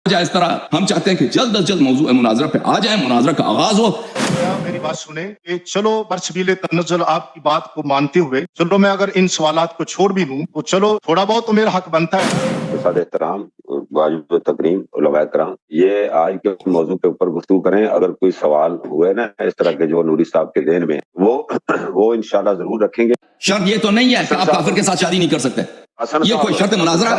جائے اس طرح ہم چاہتے ہیں کہ جلد از جلد موضوع مناظرہ پہ آ جائیں، مناظرہ کا آغاز ہو. میری بات سنیں کہ چلو برسبیل تنزل آپ کی بات کو مانتے ہوئے چلو میں اگر ان سوالات کو چھوڑ بھی دوں تو چلو تھوڑا بہت تو میرا حق بنتا ہے. سادہ احترام واجب تکریم علماء کرام، یہ آج کے موضوع کے اوپر گفتگو کریں. اگر کوئی سوال ہوئے نا اس طرح کے جو نوری صاحب کے ذہن میں وہ انشاءاللہ ضرور رکھیں گے. شرط یہ تو نہیں ہے کہ آپ کافر کے ساتھ شادی نہیں کر سکتے، یہ کوئی شرط مناظرہ.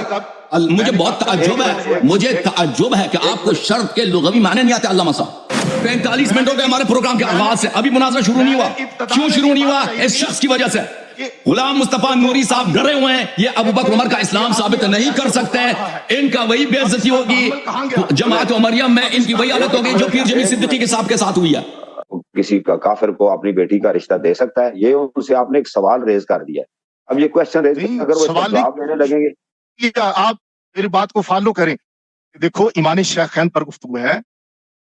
مجھے بہت تعجب ہے کہ آپ کو شرط کے لغوی معنی نہیں آتے. علامہ صاحب 45 منٹ ہو گئے ہمارے پروگرام کے آغاز سے، ابھی مناظرہ شروع نہیں ہوا. کیوں شروع نہیں ہوا؟ اس شخص کی وجہ سے. غلام مصطفیٰ نوری صاحب ڈرے ہوئے ہیں، یہ ابو بکر عمر کا اسلام ثابت نہیں کر سکتے. ان کا وہی بے عزتی ہوگی جماعت مریم میں، ان کی وہی حالت ہوگی جو پیر جمیل صدیقی کے صاحب کے ساتھ ہوئی ہے. کسی کا کافر کو اپنی بیٹی کا رشتہ دے سکتا ہے؟ یہ ان سے آپ نے ایک سوال ریز کر دیا. اب یہ کوشچن ریز کریں، اگر وہ جواب دینے لگیں گے. آپ میری بات کو فالو کریں. دیکھو ایمان شیخین پر گفتگو ہے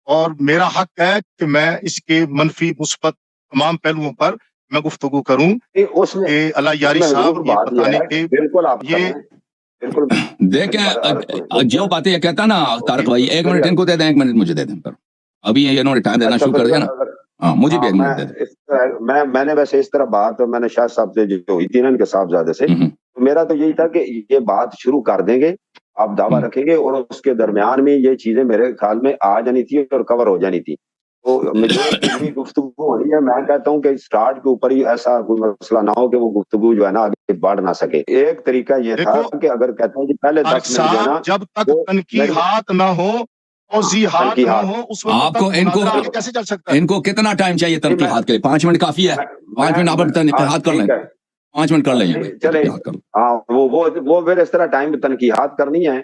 اور میرا حق ہے کہ میں اس کے منفی مثبت تمام پہلوؤں پر میں گفتگو کروں. اللہ یاری صاحب یہ بتانے کے بالکل دیکھیں جو باتیں یہ کہتا نا طارق بھائی، 1 منٹ ان کو دے دیں، 1 منٹ مجھے دے دیں. پر ابھی انہوں نے ٹائم دینا شروع کر دیا نا. ہاں مجھے بھی 1 منٹ دے دیں. میں نے ویسے اس طرح بات میں نے شاہ صاحب سے جو ہوئی تھی نا ان کے صاحبزادے سے، میرا تو یہی تھا کہ یہ بات شروع کر دیں گے، آپ دعویٰ رکھیں گے اور اس کے درمیان میں یہ چیزیں میرے خیال میں آ جانی تھی اور کور ہو جانی تھی. تو مجھے گفتگو ہو رہی ہے، میں کہتا ہوں کہ سٹارٹ کے اوپر ہی ایسا کوئی مسئلہ نہ ہو کہ وہ گفتگو جو ہے نا آگے بڑھ نہ سکے. ایک طریقہ یہ تھا کہ اگر کہتے ہیں کہ پہلے 10 منٹ جو ہے نا جب تک تنقیحات نہ ہو اور توضیحات نہ ہو اس وقت آپ کو کیسے چل سکتا ہے؟ ان کو کتنا ٹائم چاہیے تنقیحات کے لیے؟ 5 منٹ کافی ہے. 5 منٹ آپ تنقیحات کر لیں، 5 منٹ کر لیں. چلے ہاں وہ پھر اس طرح ٹائم تنقیحات کرنی ہے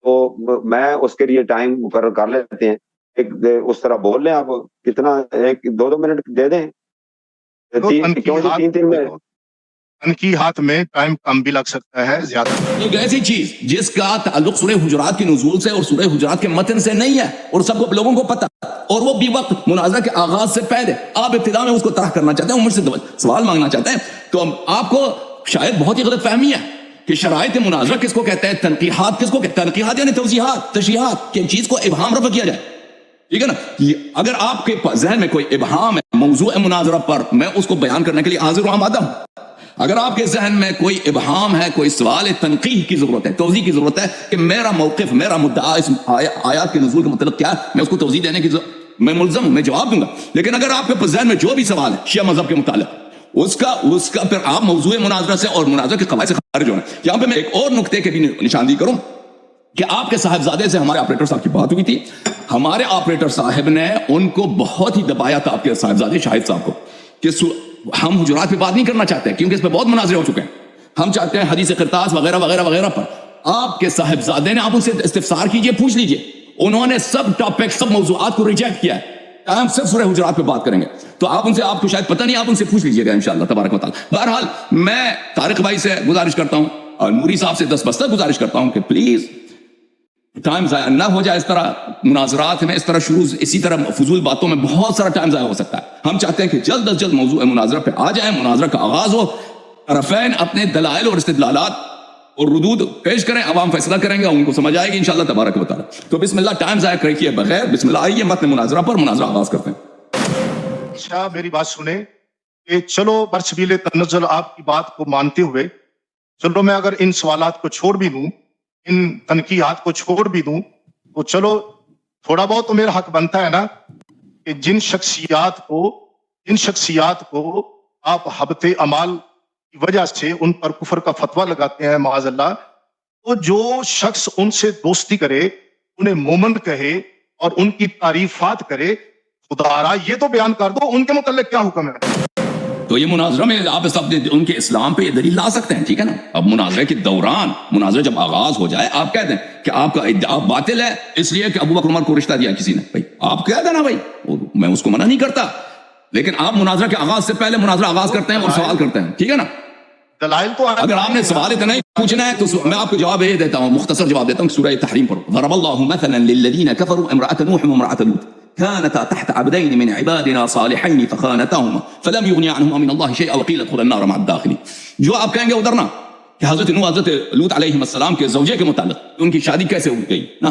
تو میں اس کے لیے ٹائم مقرر کر لیتے ہیں. ایک اس طرح بول لیں آپ، کتنا 1-2 منٹ دے دیں. 3 منٹ تنقیحات میں ٹائم کم بھی لگ سکتا ہے زیادہ. ایک ایسی چیز جس کا تعلق سورہ حجرات کی نزول سے اور سورہ حجرات کے متن سے نہیں ہے اور سب کو لوگوں کو پتہ، اور وہ بھی وقت مناظرہ کے آغاز سے پہلے آپ ابتدا میں اس کو طرح کرنا چاہتے ہیں، عمر سے سوال مانگنا چاہتے ہیں. تو آپ کو شاید بہت ہی غلط فہمی ہے کہ شرائط مناظرہ کس کو کہتے ہیں، تنقیحات کس کو کہتے ہیں. تنقیحات یعنی توضیحات، تشریحات، کہ چیز کو ابہام رفع کیا جائے. ٹھیک ہے نا. اگر آپ کے ذہن میں کوئی ابہام ہے موضوع مناظرہ پر، میں اس کو بیان کرنے کے لیے حاضر و آمادہ ہوں. اگر آپ کے ذہن میں کوئی ابہام ہے، کوئی سوال تنقیح کی ضرورت ہے، توضیح کی ضرورت ہے کہ میرا موقف، میرا مدعا اس آیات کے نزول کے متعلق کیا ہے، میں اس کو توضیح دینے کی میں ملزم ہوں، میں جواب دوں گا. لیکن اگر آپ کے ذہن میں جو بھی سوال ہے شیعہ مذہب کے متعلق، اس کا پھر آپ موضوع مناظرہ سے اور مناظرہ کے قواعد سے خارج ہونا. یہاں پہ میں ایک اور نقطے کے بھی نشاندہی کروں کہ آپ کے صاحبزادے سے ہمارے آپریٹر صاحب کی بات ہوئی تھی. ہمارے آپریٹر صاحب نے ان کو بہت ہی دبایا تھا، آپ کے صاحبزادے شاہد صاحب کو، کہ ہم حجرات پہ بات نہیں کرنا چاہتے کیونکہ اس پہ بہت مناظرے ہو چکے ہیں. ہم چاہتے ہیں حدیث قرطاس وغیرہ وغیرہ وغیرہ پر. آپ کے صاحبزادے نے، آپ ان سے استفسار کیجئے، پوچھ لیجئے، انہوں نے سب ٹاپک، سب موضوعات کو ریجیکٹ کیا ہے. ہم صرف سورہ حجرات پہ بات کریں گے. تو آپ ان سے، آپ کو شاید پتہ نہیں، آپ ان سے پوچھ لیجئے گا انشاءاللہ تبارک و تعالی. بہرحال میں طارق بھائی سے گزارش کرتا ہوں اور نوری صاحب سے دستبستہ گزارش کرتا ہوں کہ پلیز ٹائم ضائع نہ ہو جائے. اس طرح مناظرات میں اس طرح شروع، اسی طرح فضول باتوں میں بہت سارا ٹائم ضائع ہو سکتا ہے. ہم چاہتے ہیں کہ جلد از جلد موضوع مناظرہ پہ آ جائیں، مناظرہ کا آغاز ہو، طرفین اپنے دلائل اور استدلالات اور ردود پیش کریں، عوام فیصلہ کریں گے، ان کو سمجھ آئے گی انشاءاللہ تبارک و تعالی. تو بسم اللہ، ٹائم ضائع کیے بغیر بسم اللہ آئیے متن مناظرہ پر مناظرہ آغاز کرتے ہیں. اچھا میری بات سنیں کہ چلو برسبیل تنزل آپ کی بات کو مانتے ہوئے چلو میں اگر ان سوالات کو چھوڑ بھی دوں، ان تنقیحات کو چھوڑ بھی دوں تو چلو تھوڑا بہت تو میرا حق بنتا ہے نا کہ جن شخصیات کو آپ حبت عمال کی وجہ سے ان پر کفر کا فتویٰ لگاتے ہیں معاذ اللہ، تو جو شخص ان سے دوستی کرے، انہیں مومن کہے اور ان کی تعریفات کرے، خدا یہ تو بیان کر دو ان کے متعلق کیا حکم ہے. تو یہ مناظرہ میں آپ ان کے اسلام پہ یہ دلیل لا سکتے ہیں. ٹھیک ہے نا. اب مناظرے کے دوران، مناظرہ جب آغاز ہو جائے، آپ کہہ دیں کہ آپ کا ادعا باطل ہے اس لیے کہ ابو بکر عمر کو رشتہ دیا کسی نے. بھائی آپ کہہ دینا، بھائی میں اس کو منع نہیں کرتا، لیکن آپ مناظرہ کے آغاز سے پہلے مناظرہ آغاز کرتے ہیں اور سوال کرتے ہیں. ٹھیک ہے نا. دلائل تو اگر آپ نے سوال اتنا ہی پوچھنا ہے تو میں آپ کو جواب یہ دیتا ہوں، مختصر جواب دیتا ہوں. سورہ تحریم پڑھو. ضرب اللہ مثلا للذین کفروا امرأة نوح وامرأة لوط كانتا تحت عبدين من عبادنا صالحين فخانتاهما فلم يغني عنهما من الله شيئا وقيل ادخلا النار مع الداخلين. جو آپ کہیں گے ادھر نا کہ حضرت نوح حضرت لوط علیہ السلام کے زوجے کے متعلق ان کی شادی کیسے ہو گئی نا،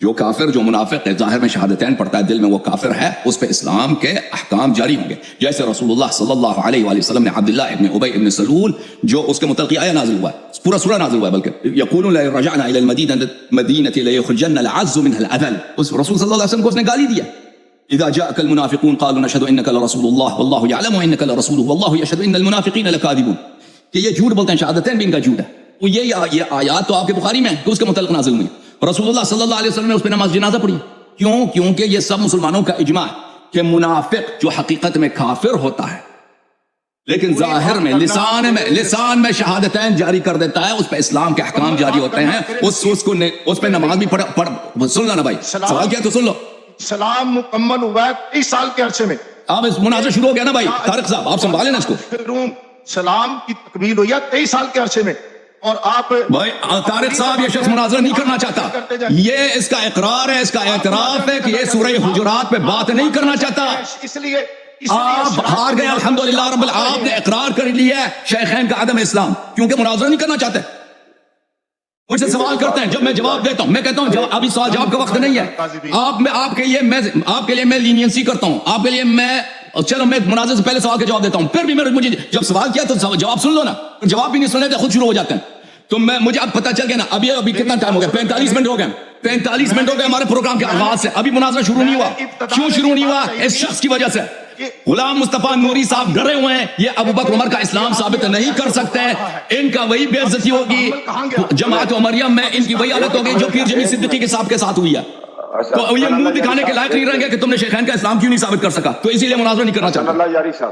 جو کافر جو منافق ہے ظاہر میں شہادتین پڑھتا ہے دل میں وہ کافر ہے, اس پہ اسلام کے احکام جاری ہوں گے. جیسے رسول اللہ صلی اللہ علیہ وآلہ وسلم نے عبداللہ ابن ابی ابن سلول جو اس کے متعلق آیا نازل ہوا ہے, پورا سورہ نازل ہوا ہے, بلکہ یقولون لئن رجعنا الى المدینة لیخرجن العز منها الاذل, اس رسول صلی اللہ علیہ وسلم کو اس نے گالی دیا. اذا جاءك المنافقون قالوا نشهد انك لرسول الله والله يعلم انك لرسوله والله يشهد ان المنافقين لكاذبون, کہ یہ جھوٹ بولتے ہیں, شہادتین بھی ان کا جھوٹ ہے. وہ یہ آیات تو آپ کے بخاری میں کہ اس کے متعلق نازل ہوئی. رسول اللہ صلی اللہ علیہ وسلم نے اس پہ نماز جنازہ پڑھی. کیوں؟ کیونکہ یہ سب مسلمانوں کا اجماع ہے کہ منافق جو حقیقت میں کافر ہوتا ہے لیکن ظاہر میں لسان میں شہادتین جاری کر دیتا ہے, اس پہ اسلام کے احکام جاری ہوتے ہیں, اس پہ نماز بھی پڑھ. سن لینا بھائی, سوال کیا تو سن لو. سلام مکمل ہوا ہے 23 سال کے عرصے میں. اب اس مناظر شروع ہو گیا نا بھائی طارق صاحب, آپ سنبھالیں نا اس کو. سلام کی تکمیل ہوئی ہے 23 سال کے عرصے میں, اور آپ بھائی طارق صاحب یہ شخص مناظرہ نہیں کرنا چاہتا, یہ اس کا اقرار ہے, اس کا اعتراف ہے کہ یہ سورہ حجرات پہ بات نہیں کرنا چاہتا. اس لیے آپ ہار گئے الحمدللہ رب العالمین, آپ نے اقرار کر لیا ہے شیخین کا عدم اسلام, کیونکہ مناظرہ نہیں کرنا چاہتے. مجھ سے سوال کرتے ہیں, جب میں جواب دیتا ہوں میں کہتا ہوں ابھی سوال جواب کا وقت نہیں ہے. آپ کے لیے میں لینینسی کرتا ہوں, آپ کے لیے میں چلو میں مناظر سے پہلے سوال کا جواب دیتا ہوں, پھر بھی مجھے جب سوال کیا تو جواب سن لو نا, جواب بھی نہیں سن لیتے خود شروع ہو جاتے ہیں. تو مجھے اب پتہ چل گیا نا, ابھی کتنا ٹائم ہو گیا, 45 منٹ ہو گئے, 45 منٹ ہو گئے ہمارے پروگرام کے آغاز سے, ابھی مناظرہ شروع نہیں ہوا. کیوں شروع نہیں ہوا؟ اس شخص کی وجہ سے. غلام مصطفیٰ نوری صاحب ڈرے ہوئے ہیں, یہ ابو بکر عمر کا اسلام ثابت نہیں کر سکتے, ان کا وہی بے عزتی ہوگی جماعت عمریہ میں, ان کی وہی حالت ہوگی جو پیر جمیل صدیقی کے صاحب کے ساتھ ہوئی ہے. تو یہ منہ دکھانے کے لائق نہیں رہیں گے کہ تم نے شیخین کا اسلام کیوں نہیں ثابت کر سکا, تو اسی لیے مناظرہ نہیں کرنا چاہتا.